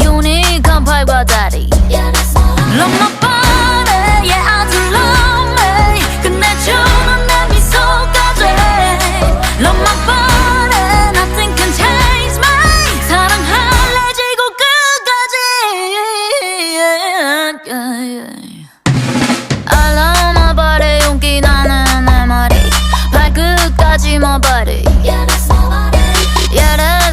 유니크한 팔과 다리 Love my body, yeah I do love me 끝내주는 내 미소까지 Love my body, nothing can change me 사랑할래 지구 끝까지 I love my body 용기 나는 내 말이 발끝까지 my body